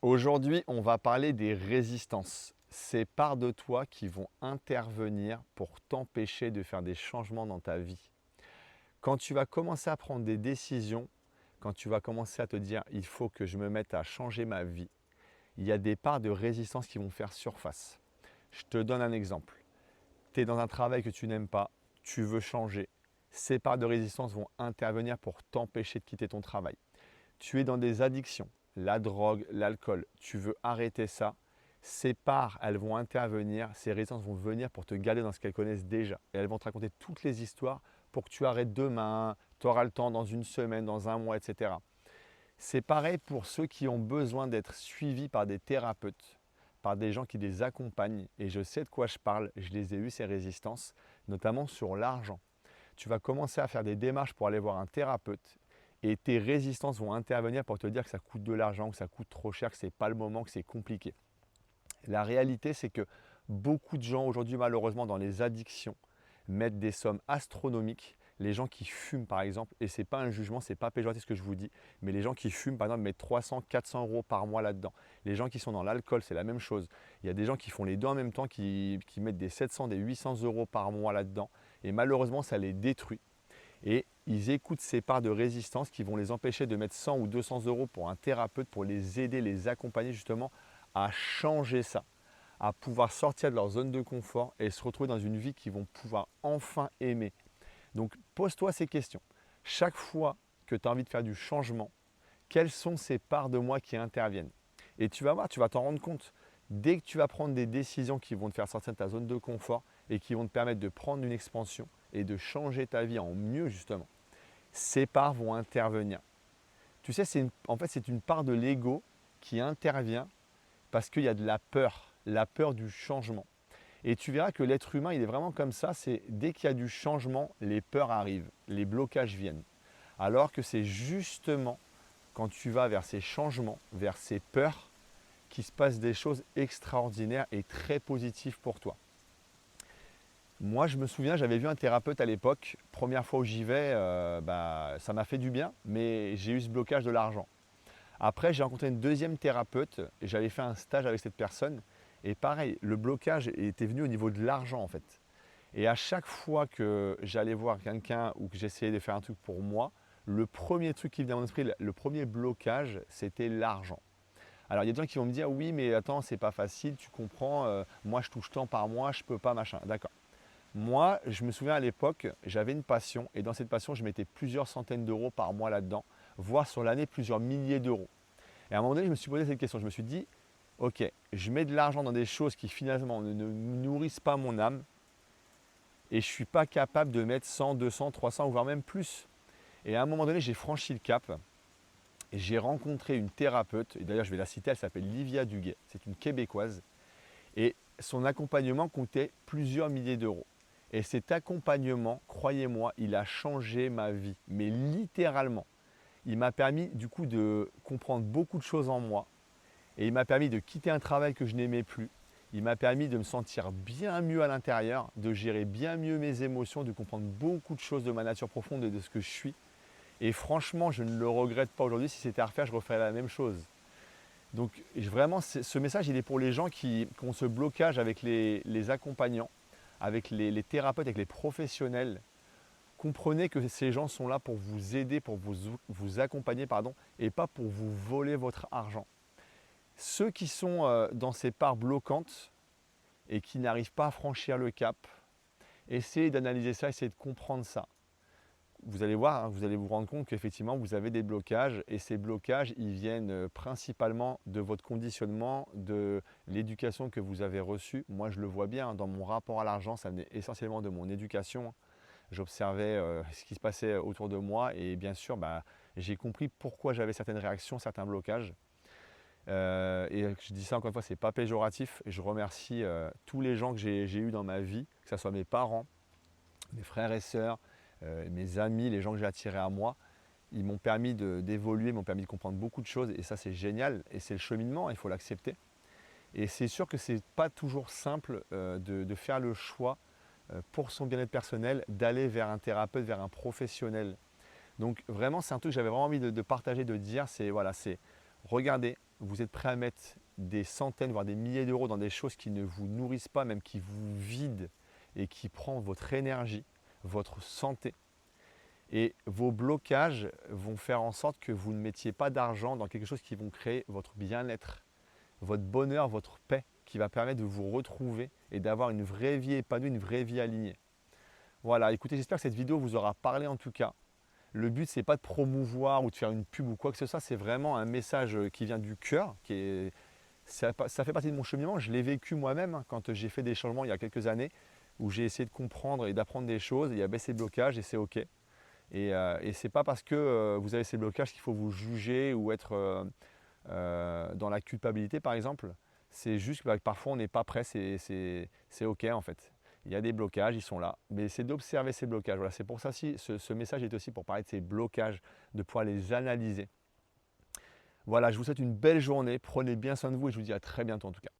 Aujourd'hui, on va parler des résistances. Ces parts de toi qui vont intervenir pour t'empêcher de faire des changements dans ta vie. Quand tu vas commencer à prendre des décisions, quand tu vas commencer à te dire il faut que je me mette à changer ma vie, il y a des parts de résistance qui vont faire surface. Je te donne un exemple. Tu es dans un travail que tu n'aimes pas, tu veux changer. Ces parts de résistance vont intervenir pour t'empêcher de quitter ton travail. Tu es dans des addictions, la drogue, l'alcool, tu veux arrêter ça, ces parts, elles vont intervenir, ces résistances vont venir pour te garder dans ce qu'elles connaissent déjà. Et elles vont te raconter toutes les histoires pour que tu arrêtes demain, tu auras le temps dans une semaine, dans un mois, etc. C'est pareil pour ceux qui ont besoin d'être suivis par des thérapeutes, par des gens qui les accompagnent. Et je sais de quoi je parle, je les ai eues ces résistances, notamment sur l'argent. Tu vas commencer à faire des démarches pour aller voir un thérapeute et tes résistances vont intervenir pour te dire que ça coûte de l'argent, que ça coûte trop cher, que ce n'est pas le moment, que c'est compliqué. La réalité, c'est que beaucoup de gens aujourd'hui, malheureusement, dans les addictions, mettent des sommes astronomiques. Les gens qui fument, par exemple, et ce n'est pas un jugement, ce n'est pas péjoratif ce que je vous dis, mais les gens qui fument, par exemple, mettent 300, 400 euros par mois là-dedans. Les gens qui sont dans l'alcool, c'est la même chose. Il y a des gens qui font les deux en même temps, qui mettent des 700, des 800 euros par mois là-dedans. Et malheureusement, ça les détruit. Et ils écoutent ces parts de résistance qui vont les empêcher de mettre 100 ou 200 euros pour un thérapeute pour les aider, les accompagner justement à changer ça, à pouvoir sortir de leur zone de confort et se retrouver dans une vie qu'ils vont pouvoir enfin aimer. Donc pose-toi ces questions. Chaque fois que tu as envie de faire du changement, quelles sont ces parts de moi qui interviennent? Et tu vas voir, tu vas t'en rendre compte. Dès que tu vas prendre des décisions qui vont te faire sortir de ta zone de confort et qui vont te permettre de prendre une expansion et de changer ta vie en mieux justement, ces parts vont intervenir. Tu sais, en fait, c'est une part de l'ego qui intervient parce qu'il y a de la peur du changement. Et tu verras que l'être humain, il est vraiment comme ça, c'est dès qu'il y a du changement, les peurs arrivent, les blocages viennent. Alors que c'est justement quand tu vas vers ces changements, vers ces peurs, qu'il se passe des choses extraordinaires et très positives pour toi. Moi, je me souviens, j'avais vu un thérapeute à l'époque. Première fois où j'y vais, ça m'a fait du bien, mais j'ai eu ce blocage de l'argent. Après, j'ai rencontré une deuxième thérapeute et j'avais fait un stage avec cette personne. Et pareil, le blocage était venu au niveau de l'argent en fait. Et à chaque fois que j'allais voir quelqu'un ou que j'essayais de faire un truc pour moi, le premier truc qui venait à mon esprit, le premier blocage, c'était l'argent. Alors il y a des gens qui vont me dire oui mais attends c'est pas facile, tu comprends, moi je touche tant par mois, je peux pas machin. D'accord. Moi je me souviens à l'époque j'avais une passion et dans cette passion je mettais plusieurs centaines d'euros par mois là-dedans, voire sur l'année plusieurs milliers d'euros. Et à un moment donné je me suis posé cette question, je me suis dit ok je mets de l'argent dans des choses qui finalement ne nourrissent pas mon âme et je ne suis pas capable de mettre 100, 200, 300 voire même plus. Et à un moment donné j'ai franchi le cap. Et j'ai rencontré une thérapeute, et d'ailleurs je vais la citer, elle s'appelle Livia Duguay, c'est une Québécoise, et son accompagnement coûtait plusieurs milliers d'euros. Et cet accompagnement, croyez-moi, il a changé ma vie, mais littéralement. Il m'a permis du coup de comprendre beaucoup de choses en moi, et il m'a permis de quitter un travail que je n'aimais plus. Il m'a permis de me sentir bien mieux à l'intérieur, de gérer bien mieux mes émotions, de comprendre beaucoup de choses de ma nature profonde et de ce que je suis. Et franchement, je ne le regrette pas aujourd'hui. Si c'était à refaire, je referais la même chose. Donc vraiment, ce message, il est pour les gens qui ont ce blocage avec les accompagnants, avec les thérapeutes, avec les professionnels. Comprenez que ces gens sont là pour vous aider, pour vous accompagner, pardon, et pas pour vous voler votre argent. Ceux qui sont dans ces parts bloquantes et qui n'arrivent pas à franchir le cap, essayez d'analyser ça, essayez de comprendre ça. Vous allez voir, hein, vous allez vous rendre compte qu'effectivement vous avez des blocages et ces blocages ils viennent principalement de votre conditionnement, de l'éducation que vous avez reçue. Moi je le vois bien hein, dans mon rapport à l'argent, ça venait essentiellement de mon éducation. J'observais ce qui se passait autour de moi et bien sûr j'ai compris pourquoi j'avais certaines réactions, certains blocages. Et je dis ça encore une fois, c'est pas péjoratif. Je remercie tous les gens que j'ai eus dans ma vie, que ce soit mes parents, mes frères et sœurs, mes amis, les gens que j'ai attirés à moi, ils m'ont permis d'évoluer, m'ont permis de comprendre beaucoup de choses et ça c'est génial et c'est le cheminement, il faut l'accepter. Et c'est sûr que ce n'est pas toujours simple de faire le choix pour son bien-être personnel d'aller vers un thérapeute, vers un professionnel. Donc vraiment c'est un truc que j'avais vraiment envie de partager, de dire, c'est voilà, c'est regardez, vous êtes prêt à mettre des centaines, voire des milliers d'euros dans des choses qui ne vous nourrissent pas, même qui vous vident et qui prennent votre énergie, votre santé. Et vos blocages vont faire en sorte que vous ne mettiez pas d'argent dans quelque chose qui va créer votre bien-être, votre bonheur, votre paix, qui va permettre de vous retrouver et d'avoir une vraie vie épanouie, une vraie vie alignée. Voilà, écoutez, j'espère que cette vidéo vous aura parlé en tout cas. Le but, ce n'est pas de promouvoir ou de faire une pub ou quoi que ce soit, c'est vraiment un message qui vient du cœur, ça fait partie de mon cheminement. Je l'ai vécu moi-même quand j'ai fait des changements il y a quelques années, où j'ai essayé de comprendre et d'apprendre des choses. Il y avait ces blocages et c'est OK. Et ce n'est pas parce que vous avez ces blocages qu'il faut vous juger ou être dans la culpabilité, par exemple. C'est juste que parfois on n'est pas prêt, c'est OK en fait. Il y a des blocages, ils sont là, mais c'est d'observer ces blocages. Voilà, c'est pour ça que ce message est aussi pour parler de ces blocages, de pouvoir les analyser. Voilà, je vous souhaite une belle journée, prenez bien soin de vous et je vous dis à très bientôt en tout cas.